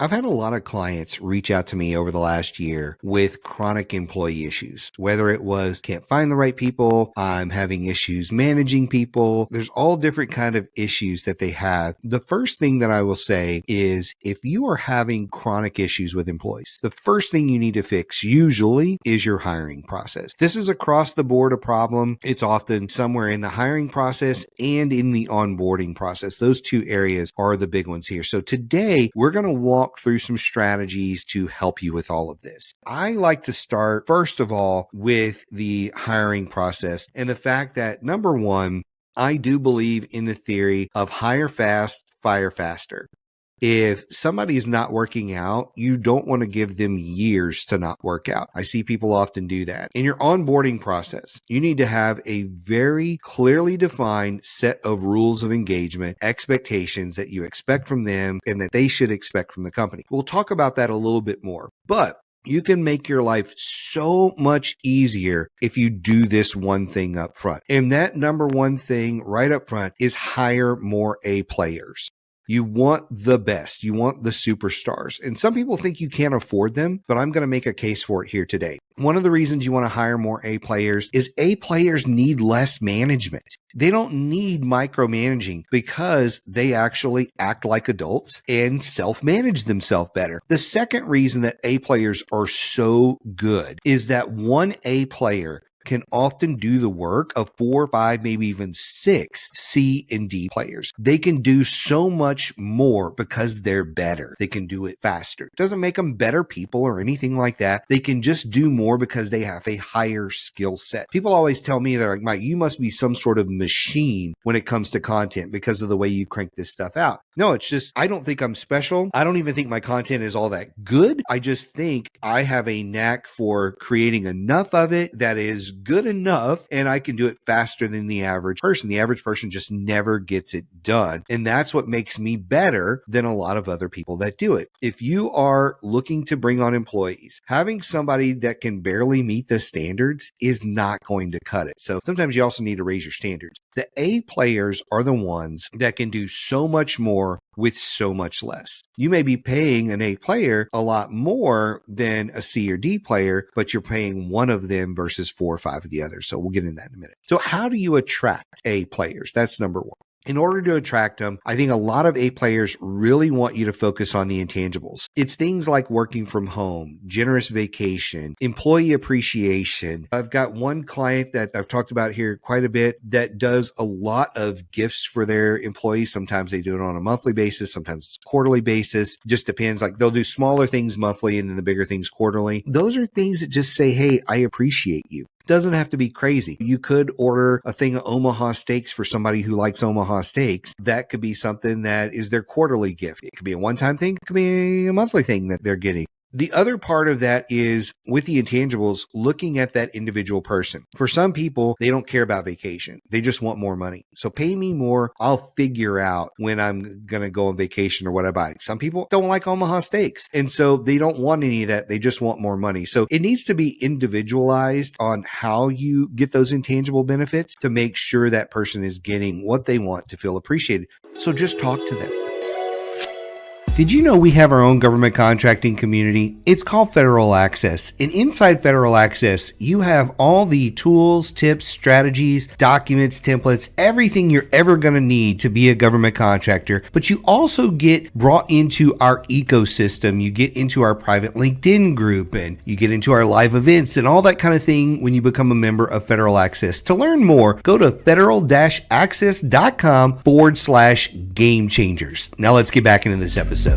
I've had a lot of clients reach out to me over the last year with chronic employee issues, whether it was can't find the right people, I'm having issues managing people. There's all different kind of issues that they have. The first thing that I will say is if you are having chronic issues with employees, the first thing you need to fix usually is your hiring process. This is across the board a problem. It's often somewhere in the hiring process and in the onboarding process. Those two areas are the big ones here. So today we're going to walk through some strategies to help you with all of this. I like to start, first of all, with the hiring process and the fact that, number one, I do believe in the theory of hire fast, fire faster. If somebody is not working out, you don't want to give them years to not work out. I see people often do that. In your onboarding process, you need to have a very clearly defined set of rules of engagement, expectations that you expect from them and that they should expect from the company. We'll talk about that a little bit more, but you can make your life so much easier if you do this one thing up front. And that number one thing right up front is hire more A players. You want the best. You want the superstars. And some people think you can't afford them, but I'm going to make a case for it here today. One of the reasons you want to hire more A players is A players need less management. They don't need micromanaging because they actually act like adults and self-manage themselves better. The second reason that A players are so good is that one A player can often do the work of 4, 5, maybe even 6 C and D players. They can do so much more because they're better. They can do it faster. Doesn't make them better people or anything like that. They can just do more because they have a higher skill set. People always tell me, they're like, Mike, you must be some sort of machine when it comes to content because of the way you crank this stuff out. No, it's just, I don't think I'm special. I don't even think my content is all that good. I just think I have a knack for creating enough of it that is good enough, and I can do it faster than the average person. The average person just never gets it done. And that's what makes me better than a lot of other people that do it. If you are looking to bring on employees, having somebody that can barely meet the standards is not going to cut it. So sometimes you also need to raise your standards. The A players are the ones that can do so much more with so much less. You may be paying an A player a lot more than a C or D player, but you're paying one of them versus 4 or 5 of the others. So we'll get into that in a minute. So how do you attract A players? That's number one. In order to attract them, I think a lot of A players really want you to focus on the intangibles. It's things like working from home, generous vacation, employee appreciation. I've got one client that I've talked about here quite a bit that does a lot of gifts for their employees. Sometimes they do it on a monthly basis. Sometimes it's quarterly basis. Just depends. Like they'll do smaller things monthly and then the bigger things quarterly. Those are things that just say, hey, I appreciate you. Doesn't have to be crazy. You could order a thing of Omaha steaks for somebody who likes Omaha steaks. That could be something that is their quarterly gift. It could be a one-time thing. It could be a monthly thing that they're getting. The other part of that is with the intangibles, looking at that individual person. For some people, they don't care about vacation. They just want more money. So pay me more. I'll figure out when I'm going to go on vacation or what I buy. Some people don't like Omaha steaks. And so they don't want any of that. They just want more money. So it needs to be individualized on how you get those intangible benefits to make sure that person is getting what they want to feel appreciated. So just talk to them. Did you know we have our own government contracting community? It's called Federal Access. And inside Federal Access, you have all the tools, tips, strategies, documents, templates, everything you're ever going to need to be a government contractor. But you also get brought into our ecosystem. You get into our private LinkedIn group and you get into our live events and all that kind of thing when you become a member of Federal Access. To learn more, go to federal-access.com/game changers. Now let's get back into this episode.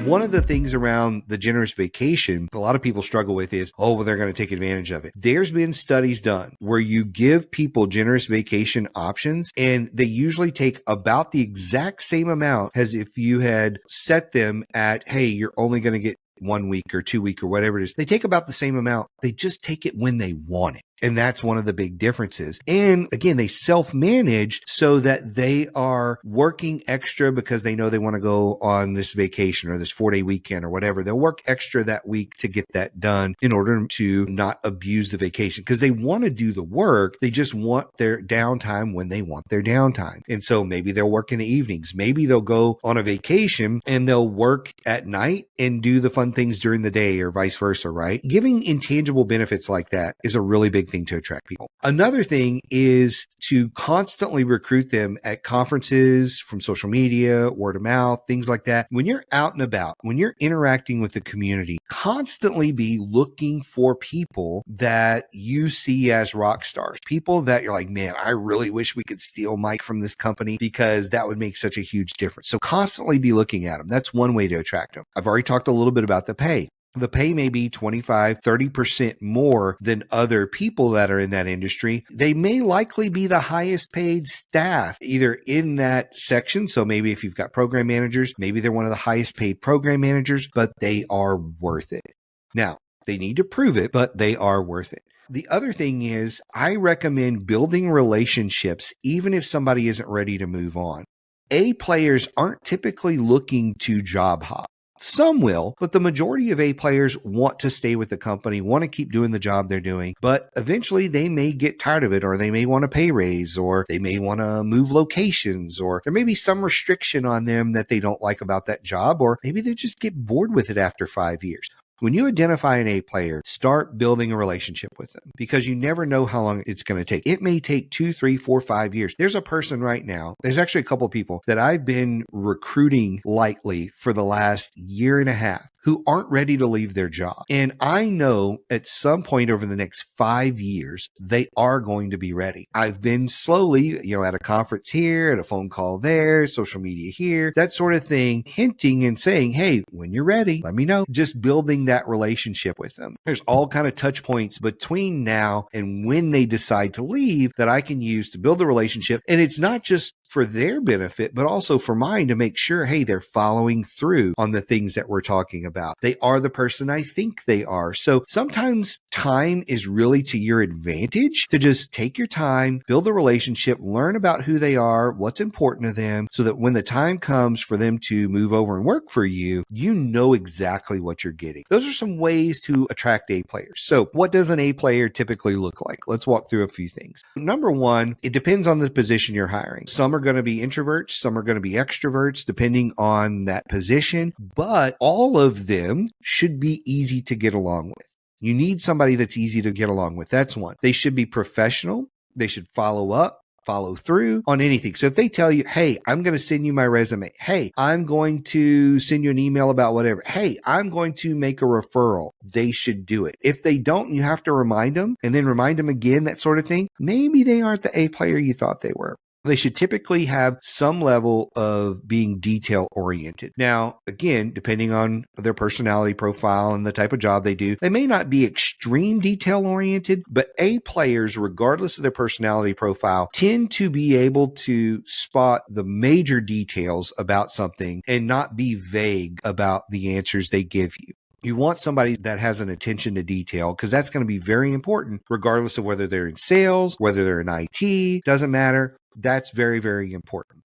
One of the things around the generous vacation a lot of people struggle with is, oh, well, they're going to take advantage of it. There's been studies done where you give people generous vacation options and they usually take about the exact same amount as if you had set them at, hey, you're only going to get 1 week or 2 week or whatever it is. They take about the same amount. They just take it when they want it. And that's one of the big differences. And again, they self-manage so that they are working extra because they know they want to go on this vacation or this 4-day weekend or whatever. They'll work extra that week to get that done in order to not abuse the vacation because they want to do the work. They just want their downtime when they want their downtime. And so maybe they'll work in the evenings. Maybe they'll go on a vacation and they'll work at night and do the fun things during the day or vice versa, right? Giving intangible benefits like that is a really big thing to attract people. Another thing is to constantly recruit them at conferences, from social media, word of mouth, things like that. When you're out and about, when you're interacting with the community, constantly be looking for people that you see as rock stars, people that you're like, man, I really wish we could steal Mike from this company because that would make such a huge difference. So constantly be looking at them. That's one way to attract them. I've already talked a little bit about the pay. The pay may be 25, 30% more than other people that are in that industry. They may likely be the highest paid staff either in that section. So maybe if you've got program managers, maybe they're one of the highest paid program managers, but they are worth it. Now, they need to prove it, but they are worth it. The other thing is I recommend building relationships even if somebody isn't ready to move on. A players aren't typically looking to job hop. Some will, but the majority of A players want to stay with the company, want to keep doing the job they're doing, but eventually they may get tired of it, or they may want a pay raise, or they may want to move locations, or there may be some restriction on them that they don't like about that job, or maybe they just get bored with it after 5 years. When you identify an A player, start building a relationship with them because you never know how long it's going to take. It may take 2, 3, 4, 5 years. There's a person right now. There's actually a couple of people that I've been recruiting lightly for the last year and a half who aren't ready to leave their job. And I know at some point over the next 5 years, they are going to be ready. I've been slowly, at a conference here, at a phone call there, social media here, that sort of thing, hinting and saying, hey, when you're ready, let me know. Just building that relationship with them. There's all kind of touch points between now and when they decide to leave that I can use to build a relationship. And it's not just for their benefit, but also for mine to make sure, hey, they're following through on the things that we're talking about. They are the person I think they are. So sometimes time is really to your advantage to just take your time, build a relationship, learn about who they are, what's important to them, so that when the time comes for them to move over and work for you, you know exactly what you're getting. Those are some ways to attract A players. So what does an A player typically look like? Let's walk through a few things. Number one, it depends on the position you're hiring. Some are going to be introverts, some are going to be extroverts, depending on that position, but all of them should be easy to get along with. You need somebody that's easy to get along with. That's one. They should be professional. They should follow up, follow through on anything. So if they tell you, hey, I'm going to send you my resume. Hey, I'm going to send you an email about whatever. Hey, I'm going to make a referral. They should do it. If they don't, you have to remind them and then remind them again, that sort of thing. Maybe they aren't the A player you thought they were. They should typically have some level of being detail oriented. Now, again, depending on their personality profile and the type of job they do, they may not be extreme detail oriented, but A players, regardless of their personality profile, tend to be able to spot the major details about something and not be vague about the answers they give you. You want somebody that has an attention to detail because that's going to be very important regardless of whether they're in sales, whether they're in IT, doesn't matter. That's very, very important.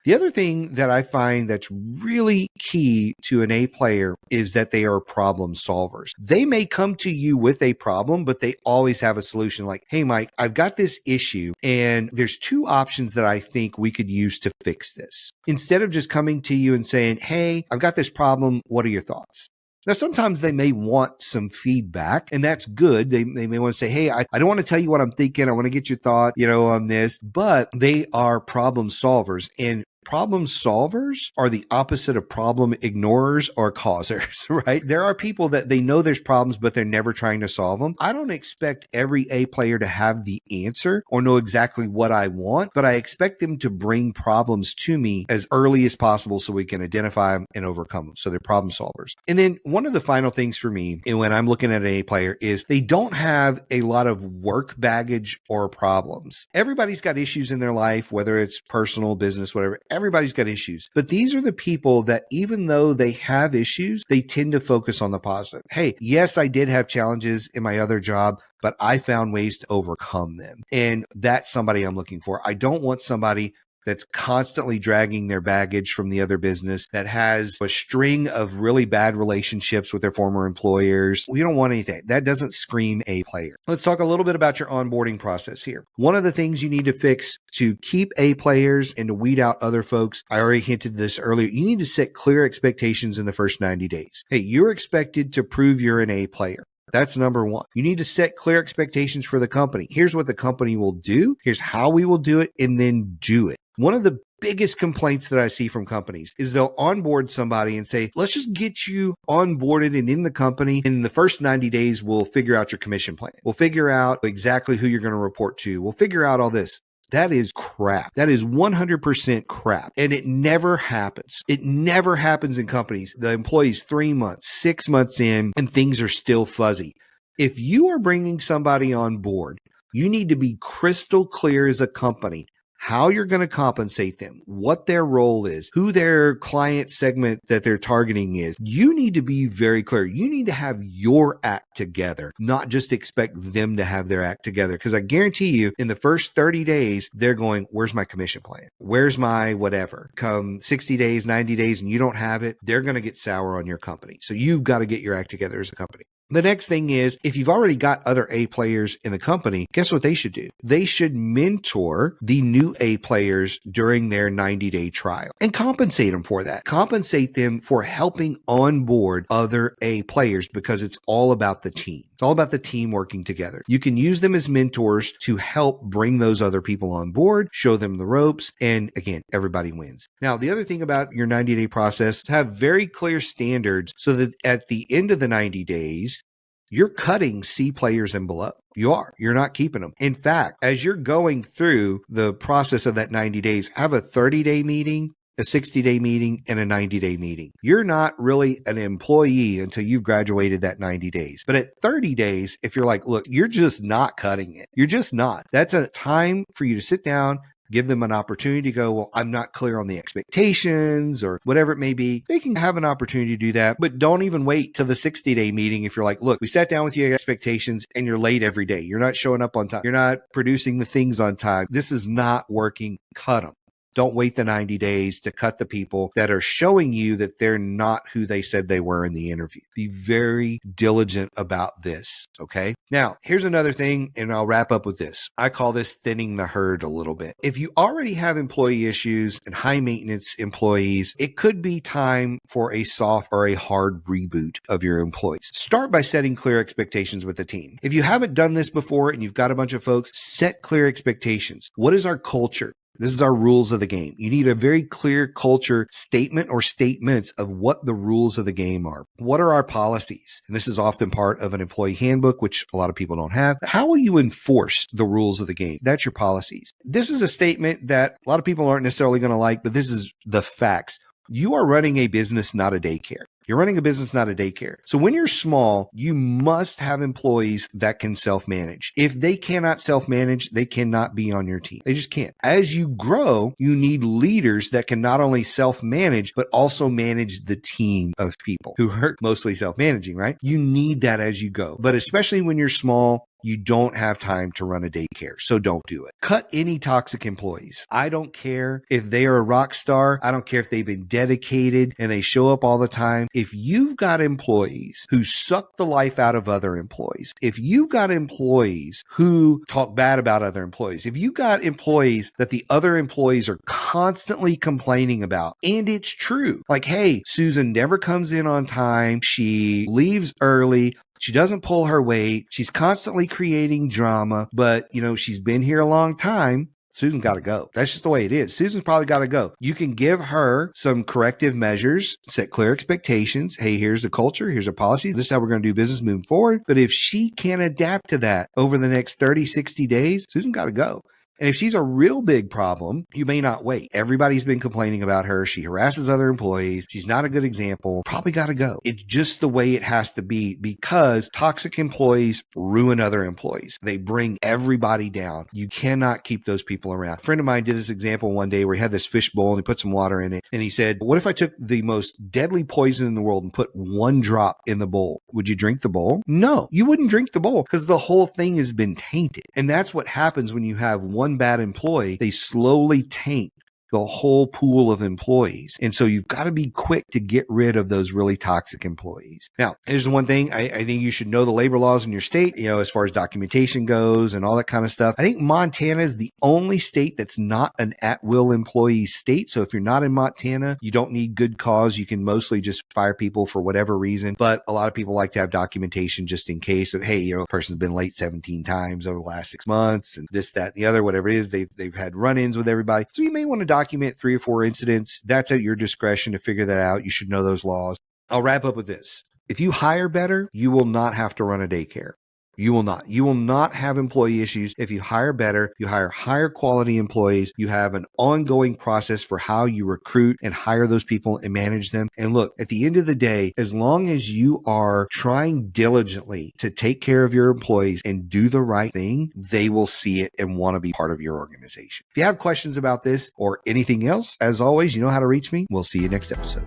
The other thing that I find that's really key to an A player is that they are problem solvers. They may come to you with a problem, but they always have a solution like, hey, Mike, I've got this issue and there's 2 options that I think we could use to fix this. Instead of just coming to you and saying, hey, I've got this problem. What are your thoughts? Now, sometimes they may want some feedback, and that's good. They may want to say, hey, I don't want to tell you what I'm thinking. I want to get your thought, on this, but they are problem solvers. And problem solvers are the opposite of problem ignorers or causers, right? There are people that they know there's problems, but they're never trying to solve them. I don't expect every A player to have the answer or know exactly what I want, but I expect them to bring problems to me as early as possible so we can identify them and overcome them. So they're problem solvers. And then one of the final things for me when I'm looking at an A player is they don't have a lot of work baggage or problems. Everybody's got issues in their life, whether it's personal, business, whatever. Everybody's got issues, but these are the people that even though they have issues, they tend to focus on the positive. Hey, yes, I did have challenges in my other job, but I found ways to overcome them. And that's somebody I'm looking for. I don't want somebody that's constantly dragging their baggage from the other business, that has a string of really bad relationships with their former employers. We don't want anything. That doesn't scream A player. Let's talk a little bit about your onboarding process here. One of the things you need to fix to keep A players and to weed out other folks, I already hinted this earlier, you need to set clear expectations in the first 90 days. Hey, you're expected to prove you're an A player. That's number one. You need to set clear expectations for the company. Here's what the company will do. Here's how we will do it, and then do it. One of the biggest complaints that I see from companies is they'll onboard somebody and say, let's just get you onboarded and in the company. In the first 90 days, we'll figure out your commission plan. We'll figure out exactly who you're going to report to. We'll figure out all this. That is crap. That is 100% crap. And it never happens. It never happens in companies. The employee's 3 months, 6 months in, and things are still fuzzy. If you are bringing somebody on board, you need to be crystal clear as a company how you're going to compensate them, what their role is, who their client segment that they're targeting is. You need to be very clear. You need to have your act together, not just expect them to have their act together. Because I guarantee you, in the first 30 days, they're going, where's my commission plan? Where's my whatever? Come 60 days, 90 days, and you don't have it, they're going to get sour on your company. So you've got to get your act together as a company. The next thing is, if you've already got other A players in the company, guess what they should do? They should mentor the new A players during their 90-day trial and compensate them for that. Compensate them for helping onboard other A players, because it's all about the team. It's all about the team working together. You can use them as mentors to help bring those other people on board, show them the ropes, and again, everybody wins. Now, the other thing about your 90-day process is have very clear standards so that at the end of the 90 days, you're cutting C players and below. You're not keeping them. In fact, as you're going through the process of that 90 days, have a 30-day meeting, a 60-day meeting, and a 90-day meeting. You're not really an employee until you've graduated that 90 days. But at 30 days, if you're like, look, you're just not cutting it. You're just not. That's a time for you to sit down, give them an opportunity to go, well, I'm not clear on the expectations or whatever it may be. They can have an opportunity to do that, but don't even wait till the 60-day meeting. If you're like, look, we sat down with your expectations and you're late every day. You're not showing up on time. You're not producing the things on time. This is not working. Cut them. Don't wait the 90 days to cut the people that are showing you that they're not who they said they were in the interview. Be very diligent about this, okay? Now, here's another thing, and I'll wrap up with this. I call this thinning the herd a little bit. If you already have employee issues and high maintenance employees, it could be time for a soft or a hard reboot of your employees. Start by setting clear expectations with the team. If you haven't done this before and you've got a bunch of folks, set clear expectations. What is our culture? This is our rules of the game. You need a very clear culture statement or statements of what the rules of the game are. What are our policies? And this is often part of an employee handbook, which a lot of people don't have. How will you enforce the rules of the game? That's your policies. This is a statement that a lot of people aren't necessarily going to like, but this is the facts. You are running a business, not a daycare. You're running a business, not a daycare. So when you're small, you must have employees that can self-manage. If they cannot self-manage, they cannot be on your team. They just can't. As you grow, you need leaders that can not only self-manage, but also manage the team of people who are mostly self-managing, right? You need that as you go. But especially when you're small, you don't have time to run a daycare, so don't do it. Cut any toxic employees. I don't care if they are a rock star. I don't care if they've been dedicated and they show up all the time. If you've got employees who suck the life out of other employees, if you've got employees who talk bad about other employees, if you've got employees that the other employees are constantly complaining about, and it's true, like, hey, Susan never comes in on time. She leaves early. She doesn't pull her weight. She's constantly creating drama, but she's been here a long time. Susan's got to go. That's just the way it is. Susan's probably got to go. You can give her some corrective measures, set clear expectations. Hey, here's the culture. Here's a policy. This is how we're going to do business moving forward. But if she can't adapt to that over the next 30, 60 days, Susan got to go. And if she's a real big problem, you may not wait. Everybody's been complaining about her. She harasses other employees. She's not a good example. Probably got to go. It's just the way it has to be because toxic employees ruin other employees. They bring everybody down. You cannot keep those people around. A friend of mine did this example one day where he had this fish bowl and he put some water in it. And he said, what if I took the most deadly poison in the world and put one drop in the bowl? Would you drink the bowl? No, you wouldn't drink the bowl because the whole thing has been tainted. And that's what happens when you have one bad employee. They slowly taint the whole pool of employees. And so you've got to be quick to get rid of those really toxic employees. Now, here's the one thing I think you should know the labor laws in your state, as far as documentation goes and all that kind of stuff. I think Montana is the only state that's not an at-will employee state. So if you're not in Montana, you don't need good cause. You can mostly just fire people for whatever reason. But a lot of people like to have documentation just in case of, hey, a person's been late 17 times over the last 6 months and this, that, and the other, whatever it is. They've had run-ins with everybody. So you may want to document 3 or 4 incidents. That's at your discretion to figure that out. You should know those laws. I'll wrap up with this. If you hire better, you will not have to run a daycare. You will not. You will not have employee issues if you hire better, you hire higher quality employees, you have an ongoing process for how you recruit and hire those people and manage them. And look, at the end of the day, as long as you are trying diligently to take care of your employees and do the right thing, they will see it and want to be part of your organization. If you have questions about this or anything else, as always, you know how to reach me. We'll see you next episode.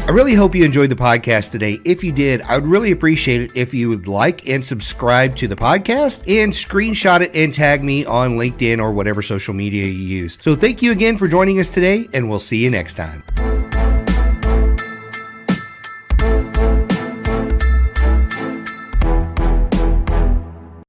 I really hope you enjoyed the podcast today. If you did, I would really appreciate it if you would like and subscribe to the podcast and screenshot it and tag me on LinkedIn or whatever social media you use. So thank you again for joining us today, and we'll see you next time.